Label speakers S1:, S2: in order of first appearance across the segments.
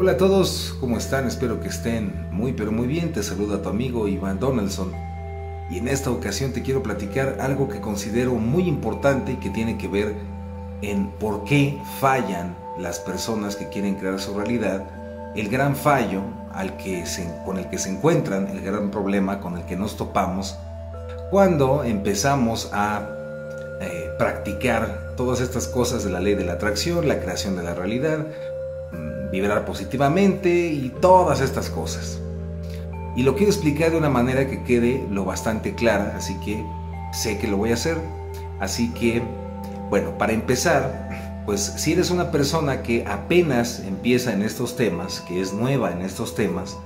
S1: Hola a todos, ¿cómo están? Espero que estén muy pero muy bien. Te saluda tu amigo Iván Donaldson y en esta ocasión te quiero platicar algo que considero muy importante y que tiene que ver en por qué fallan las personas que quieren crear su realidad, el gran fallo con el que se encuentran, el gran problema con el que nos topamos cuando empezamos a practicar todas estas cosas de la ley de la atracción, la creación de la realidad, vibrar positivamente y todas estas cosas. Y lo quiero explicar de una manera que quede lo bastante clara, así que sé que lo voy a hacer. Así que, bueno, para empezar, pues si eres una persona que apenas empieza en estos temas, que es nueva en estos temas,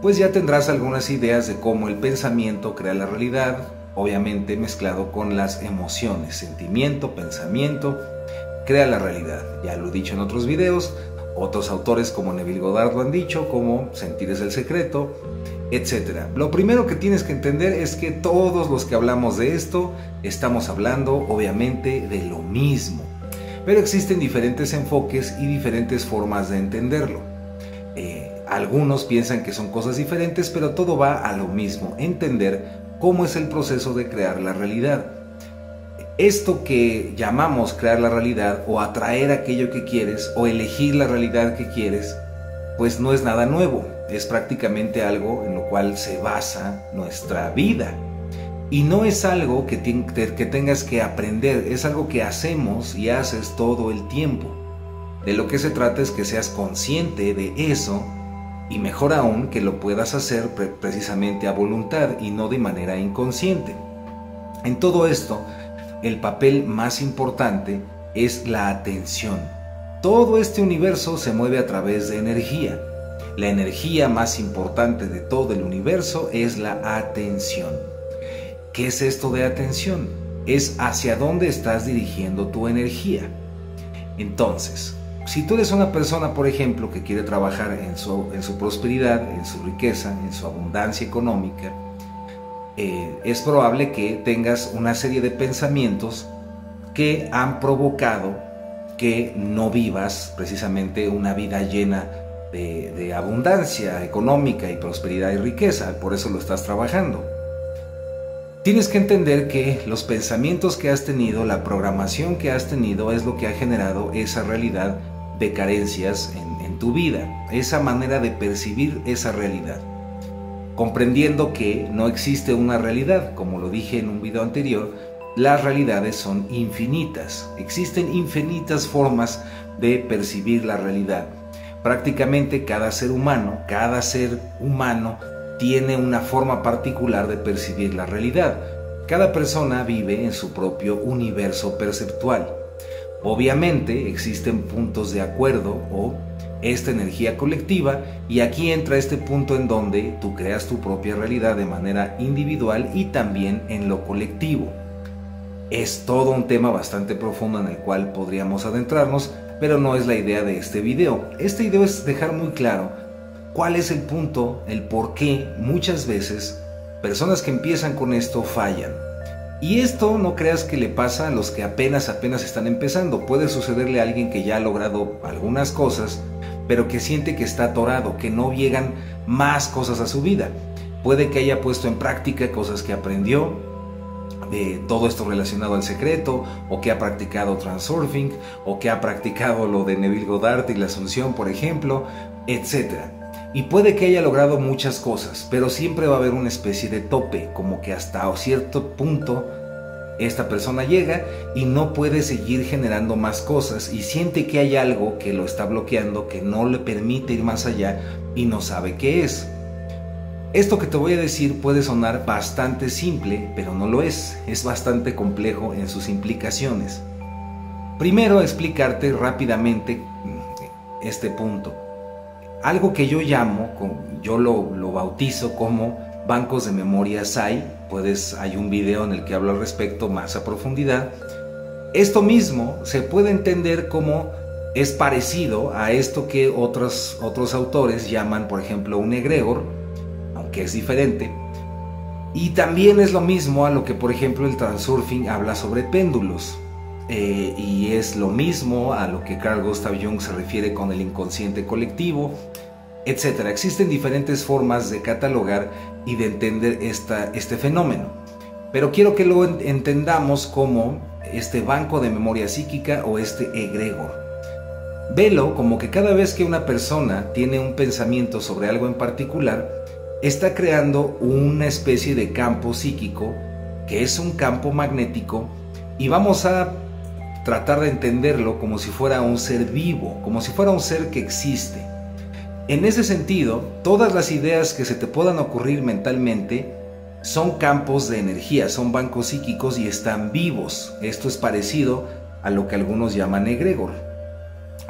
S1: pues ya tendrás algunas ideas de cómo el pensamiento crea la realidad, obviamente mezclado con las emociones. Sentimiento, pensamiento, crea la realidad. Ya lo he dicho en otros videos. Otros autores como Neville Goddard lo han dicho, como Sentir es el secreto, etc. Lo primero que tienes que entender es que todos los que hablamos de esto estamos hablando obviamente de lo mismo, pero existen diferentes enfoques y diferentes formas de entenderlo. Algunos piensan que son cosas diferentes, pero todo va a lo mismo, entender cómo es el proceso de crear la realidad. Esto que llamamos crear la realidad o atraer aquello que quieres o elegir la realidad que quieres, pues no es nada nuevo, es prácticamente algo en lo cual se basa nuestra vida. Y no es algo que tengas que aprender, es algo que hacemos y haces todo el tiempo. De lo que se trata es que seas consciente de eso y mejor aún que lo puedas hacer precisamente a voluntad y no de manera inconsciente. En todo esto, el papel más importante es la atención. Todo este universo se mueve a través de energía. La energía más importante de todo el universo es la atención. ¿Qué es esto de atención? Es hacia dónde estás dirigiendo tu energía. Entonces, si tú eres una persona, por ejemplo, que quiere trabajar en su prosperidad, en su riqueza, en su abundancia económica, es probable que tengas una serie de pensamientos que han provocado que no vivas precisamente una vida llena de abundancia económica y prosperidad y riqueza. Por eso lo estás trabajando. Tienes que entender que los pensamientos que has tenido, la programación que has tenido es lo que ha generado esa realidad de carencias en tu vida, esa manera de percibir esa realidad. Comprendiendo que no existe una realidad, como lo dije en un video anterior, las realidades son infinitas. Existen infinitas formas de percibir la realidad. Prácticamente cada ser humano tiene una forma particular de percibir la realidad. Cada persona vive en su propio universo perceptual. Obviamente existen puntos de acuerdo o esta energía colectiva, y aquí entra este punto en donde tú creas tu propia realidad de manera individual y también en lo colectivo. Es todo un tema bastante profundo en el cual podríamos adentrarnos, pero no es la idea de este video. Este video es dejar muy claro cuál es el punto, el por qué muchas veces personas que empiezan con esto fallan. Y esto no creas que le pasa a los que apenas están empezando. Puede sucederle a alguien que ya ha logrado algunas cosas, pero que siente que está atorado, que no llegan más cosas a su vida. Puede que haya puesto en práctica cosas que aprendió, de todo esto relacionado al secreto, o que ha practicado transurfing, o que ha practicado lo de Neville Goddard y la Asunción, por ejemplo, etc. Y puede que haya logrado muchas cosas, pero siempre va a haber una especie de tope, como que hasta cierto punto esta persona llega y no puede seguir generando más cosas y siente que hay algo que lo está bloqueando, que no le permite ir más allá y no sabe qué es. Esto que te voy a decir puede sonar bastante simple, pero no lo es. Es bastante complejo en sus implicaciones. Primero, explicarte rápidamente este punto. Algo que yo lo bautizo como bancos de memoria SAI. Hay un video en el que hablo al respecto más a profundidad. Esto mismo se puede entender como es parecido a esto que otros autores llaman, por ejemplo, un egregor, aunque es diferente. Y también es lo mismo a lo que, por ejemplo, el transurfing habla sobre péndulos. y es lo mismo a lo que Carl Gustav Jung se refiere con el inconsciente colectivo, etc. Existen diferentes formas de catalogar y de entender este fenómeno, pero quiero que lo entendamos como este banco de memoria psíquica o este egregor. Velo como que cada vez que una persona tiene un pensamiento sobre algo en particular, está creando una especie de campo psíquico, que es un campo magnético, y vamos a tratar de entenderlo como si fuera un ser vivo, como si fuera un ser que existe. En ese sentido, todas las ideas que se te puedan ocurrir mentalmente son campos de energía, son bancos psíquicos y están vivos. Esto es parecido a lo que algunos llaman egregor,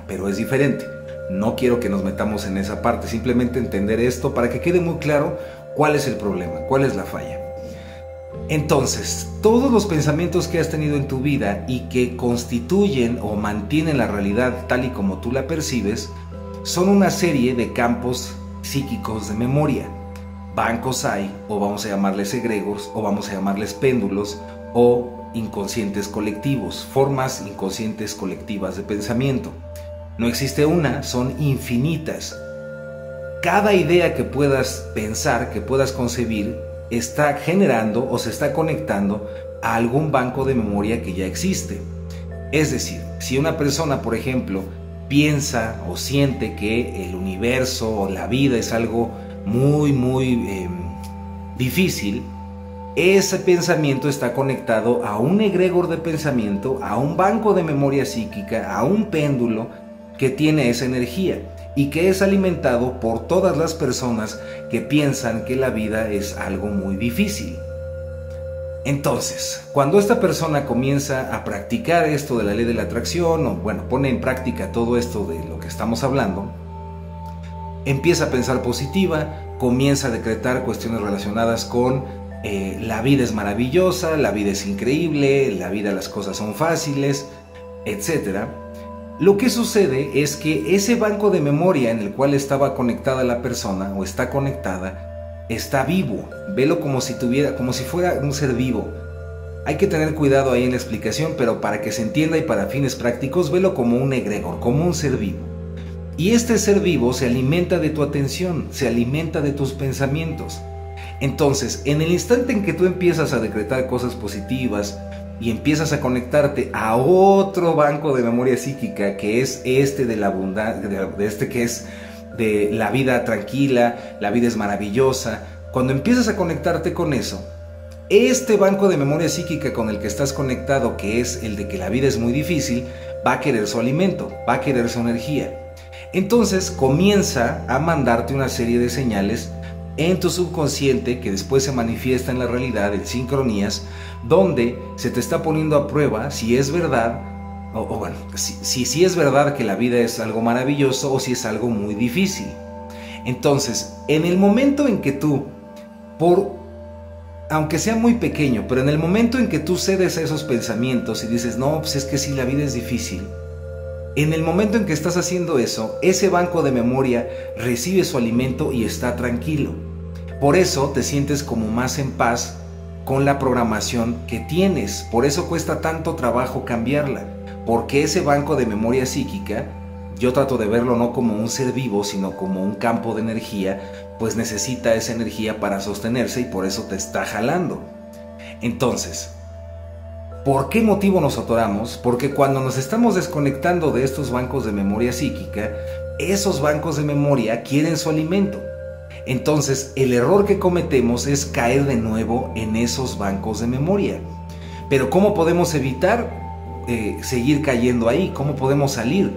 S1: pero es diferente. No quiero que nos metamos en esa parte, simplemente entender esto para que quede muy claro cuál es el problema, cuál es la falla. Entonces, todos los pensamientos que has tenido en tu vida y que constituyen o mantienen la realidad tal y como tú la percibes, son una serie de campos psíquicos de memoria. Bancos hay, o vamos a llamarles egregores, o vamos a llamarles péndulos, o inconscientes colectivos, formas inconscientes colectivas de pensamiento. No existe una, son infinitas. Cada idea que puedas pensar, que puedas concebir, está generando o se está conectando a algún banco de memoria que ya existe. Es decir, si una persona, por ejemplo, piensa o siente que el universo o la vida es algo muy difícil, ese pensamiento está conectado a un egregor de pensamiento, a un banco de memoria psíquica, a un péndulo que tiene esa energía y que es alimentado por todas las personas que piensan que la vida es algo muy difícil. Entonces, cuando esta persona comienza a practicar esto de la ley de la atracción, o bueno, pone en práctica todo esto de lo que estamos hablando, empieza a pensar positiva, comienza a decretar cuestiones relacionadas con la vida es maravillosa, la vida es increíble, la vida, las cosas son fáciles, etc. Lo que sucede es que ese banco de memoria en el cual estaba conectada la persona o está conectada, está vivo. Velo como si fuera un ser vivo. Hay que tener cuidado ahí en la explicación, pero para que se entienda y para fines prácticos, velo como un egregor, como un ser vivo. Y este ser vivo se alimenta de tu atención, se alimenta de tus pensamientos. Entonces, en el instante en que tú empiezas a decretar cosas positivas y empiezas a conectarte a otro banco de memoria psíquica, que es este de la abundancia, que es de la vida tranquila, la vida es maravillosa, cuando empiezas a conectarte con eso, este banco de memoria psíquica con el que estás conectado, que es el de que la vida es muy difícil, va a querer su alimento, va a querer su energía. Entonces comienza a mandarte una serie de señales en tu subconsciente que después se manifiesta en la realidad, en sincronías, donde se te está poniendo a prueba si es verdad, si es verdad que la vida es algo maravilloso o si es algo muy difícil. Entonces, en el momento en que tú, aunque sea muy pequeño, pero en el momento en que tú cedes a esos pensamientos y dices, no, pues es que sí, la vida es difícil, en el momento en que estás haciendo eso, ese banco de memoria recibe su alimento y está tranquilo. Por eso te sientes como más en paz con la programación que tienes. Por eso cuesta tanto trabajo cambiarla, porque ese banco de memoria psíquica, yo trato de verlo no como un ser vivo, sino como un campo de energía, pues necesita esa energía para sostenerse y por eso te está jalando. Entonces, ¿por qué motivo nos atoramos? Porque cuando nos estamos desconectando de estos bancos de memoria psíquica, esos bancos de memoria quieren su alimento. Entonces, el error que cometemos es caer de nuevo en esos bancos de memoria. Pero ¿cómo podemos evitar seguir cayendo ahí? ¿Cómo podemos salir?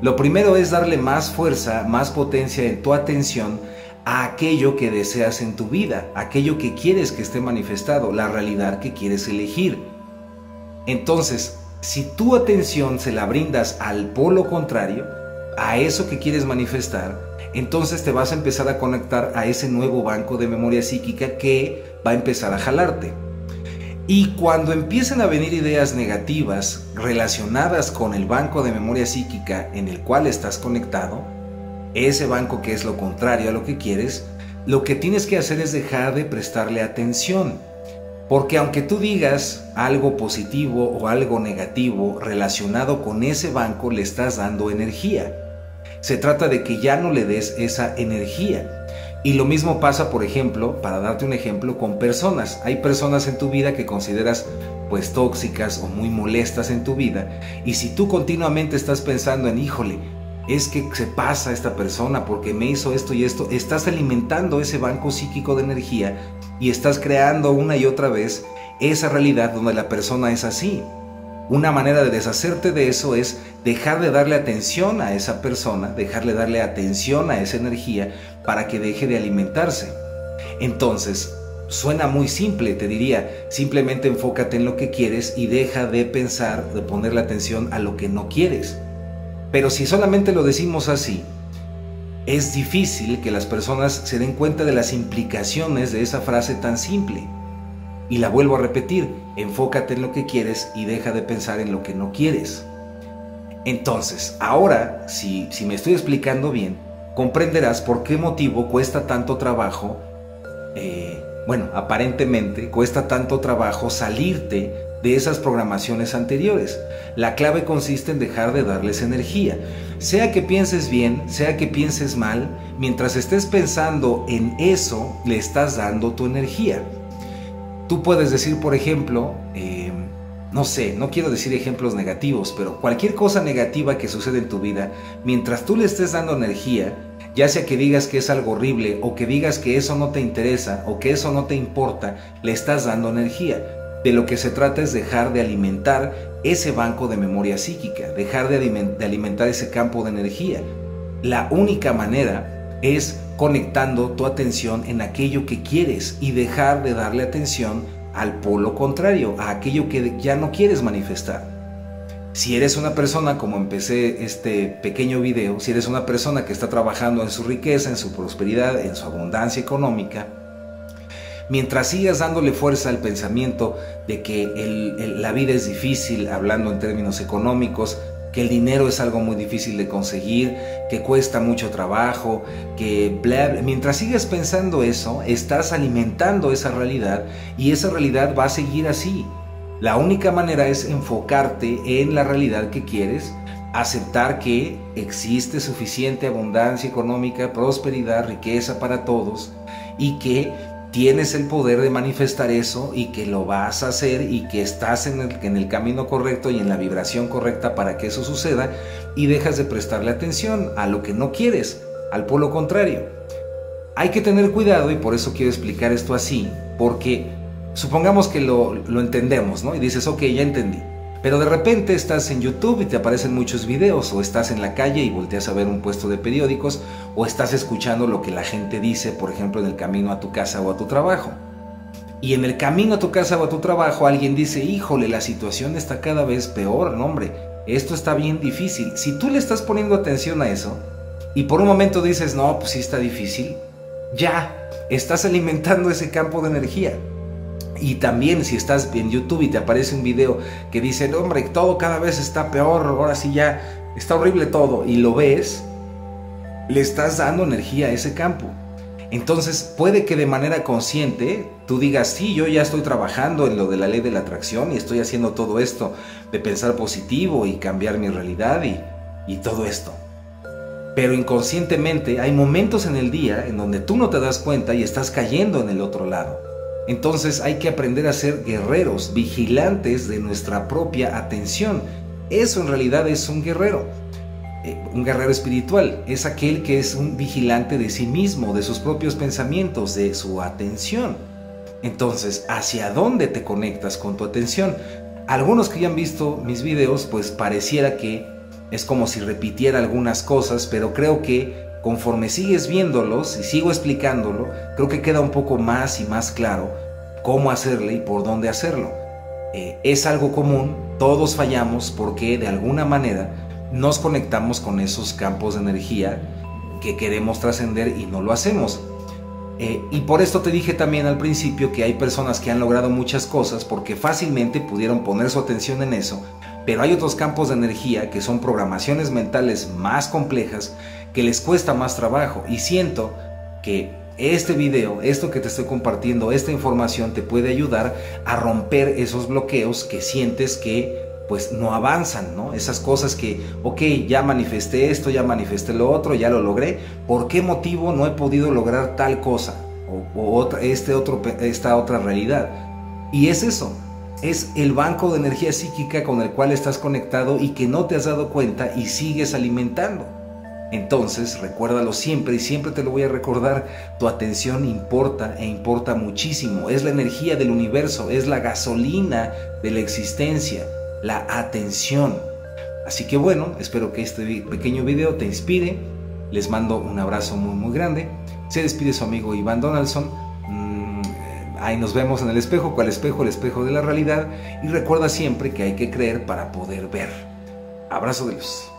S1: Lo primero es darle más fuerza, más potencia en tu atención a aquello que deseas en tu vida, aquello que quieres que esté manifestado, la realidad que quieres elegir. Entonces, si tu atención se la brindas al polo contrario, a eso que quieres manifestar, entonces te vas a empezar a conectar a ese nuevo banco de memoria psíquica que va a empezar a jalarte. Y cuando empiecen a venir ideas negativas relacionadas con el banco de memoria psíquica en el cual estás conectado, ese banco que es lo contrario a lo que quieres, lo que tienes que hacer es dejar de prestarle atención. Porque aunque tú digas algo positivo o algo negativo relacionado con ese banco, le estás dando energía. Se trata de que ya no le des esa energía. Y lo mismo pasa, por ejemplo, para darte un ejemplo, con personas. Hay personas en tu vida que consideras pues tóxicas o muy molestas en tu vida, y si tú continuamente estás pensando en, híjole, es que se pasa esta persona porque me hizo esto y esto, estás alimentando ese banco psíquico de energía y estás creando una y otra vez esa realidad donde la persona es así. Una manera de deshacerte de eso es dejar de darle atención a esa persona, dejarle darle atención a esa energía para que deje de alimentarse. Entonces, suena muy simple, te diría, simplemente enfócate en lo que quieres y deja de pensar, de ponerle atención a lo que no quieres. Pero si solamente lo decimos así, es difícil que las personas se den cuenta de las implicaciones de esa frase tan simple. Y la vuelvo a repetir, enfócate en lo que quieres y deja de pensar en lo que no quieres. Entonces, ahora, si me estoy explicando bien, comprenderás por qué motivo cuesta tanto trabajo, aparentemente cuesta tanto trabajo salirte de esas programaciones anteriores. La clave consiste en dejar de darles energía. Sea que pienses bien, sea que pienses mal, mientras estés pensando en eso, le estás dando tu energía. Tú puedes decir, por ejemplo, no quiero decir ejemplos negativos, pero cualquier cosa negativa que sucede en tu vida, mientras tú le estés dando energía, ya sea que digas que es algo horrible o que digas que eso no te interesa o que eso no te importa, le estás dando energía. De lo que se trata es dejar de alimentar ese banco de memoria psíquica, dejar de alimentar ese campo de energía. La única manera es conectando tu atención en aquello que quieres y dejar de darle atención al polo contrario, a aquello que ya no quieres manifestar. Si eres una persona, como empecé este pequeño video, si eres una persona que está trabajando en su riqueza, en su prosperidad, en su abundancia económica, mientras sigas dándole fuerza al pensamiento de que la vida es difícil, hablando en términos económicos, que el dinero es algo muy difícil de conseguir, que cuesta mucho trabajo, mientras sigas pensando eso, estás alimentando esa realidad y esa realidad va a seguir así. La única manera es enfocarte en la realidad que quieres, aceptar que existe suficiente abundancia económica, prosperidad, riqueza para todos y que tienes el poder de manifestar eso y que lo vas a hacer y que estás en el camino correcto y en la vibración correcta para que eso suceda, y dejas de prestarle atención a lo que no quieres, al polo contrario. Hay que tener cuidado, y por eso quiero explicar esto así, porque supongamos que lo entendemos, ¿no? Y dices, ok, ya entendí. Pero de repente estás en YouTube y te aparecen muchos videos, o estás en la calle y volteas a ver un puesto de periódicos, o estás escuchando lo que la gente dice, por ejemplo, en el camino a tu casa o a tu trabajo. Y en el camino a tu casa o a tu trabajo alguien dice, híjole, la situación está cada vez peor, no hombre, esto está bien difícil. Si tú le estás poniendo atención a eso, y por un momento dices, no, pues sí está difícil, ya estás alimentando ese campo de energía. Y también si estás en YouTube y te aparece un video que dice, hombre, todo cada vez está peor, ahora sí ya está horrible todo, y lo ves, le estás dando energía a ese campo. Entonces puede que de manera consciente tú digas, sí, yo ya estoy trabajando en lo de la ley de la atracción y estoy haciendo todo esto de pensar positivo y cambiar mi realidad y todo esto. Pero inconscientemente hay momentos en el día en donde tú no te das cuenta y estás cayendo en el otro lado. Entonces hay que aprender a ser guerreros, vigilantes de nuestra propia atención. Eso en realidad es un guerrero espiritual, es aquel que es un vigilante de sí mismo, de sus propios pensamientos, de su atención. Entonces, ¿hacia dónde te conectas con tu atención? Algunos que ya han visto mis videos, pues pareciera que es como si repitiera algunas cosas, pero creo que conforme sigues viéndolos y sigo explicándolo, creo que queda un poco más y más claro cómo hacerle y por dónde hacerlo. Es algo común, todos fallamos porque de alguna manera nos conectamos con esos campos de energía que queremos trascender y no lo hacemos. Y por esto te dije también al principio que hay personas que han logrado muchas cosas porque fácilmente pudieron poner su atención en eso, pero hay otros campos de energía que son programaciones mentales más complejas que les cuesta más trabajo, y siento que este video, esto que te estoy compartiendo, esta información te puede ayudar a romper esos bloqueos que sientes que pues no avanzan, ¿no? Esas cosas que, ok, ya manifesté esto, ya manifesté lo otro, ya lo logré. ¿Por qué motivo no he podido lograr tal cosa? Esta otra realidad. Y es eso, es el banco de energía psíquica con el cual estás conectado y que no te has dado cuenta y sigues alimentando. Entonces, recuérdalo siempre y siempre te lo voy a recordar, tu atención importa e importa muchísimo. Es la energía del universo, es la gasolina de la existencia, la atención. Así que bueno, espero que este pequeño video te inspire. Les mando un abrazo muy muy grande. Se despide su amigo Iván Donaldson. Ahí nos vemos en el espejo. ¿Cuál espejo? El espejo de la realidad. Y recuerda siempre que hay que creer para poder ver. Abrazo de luz.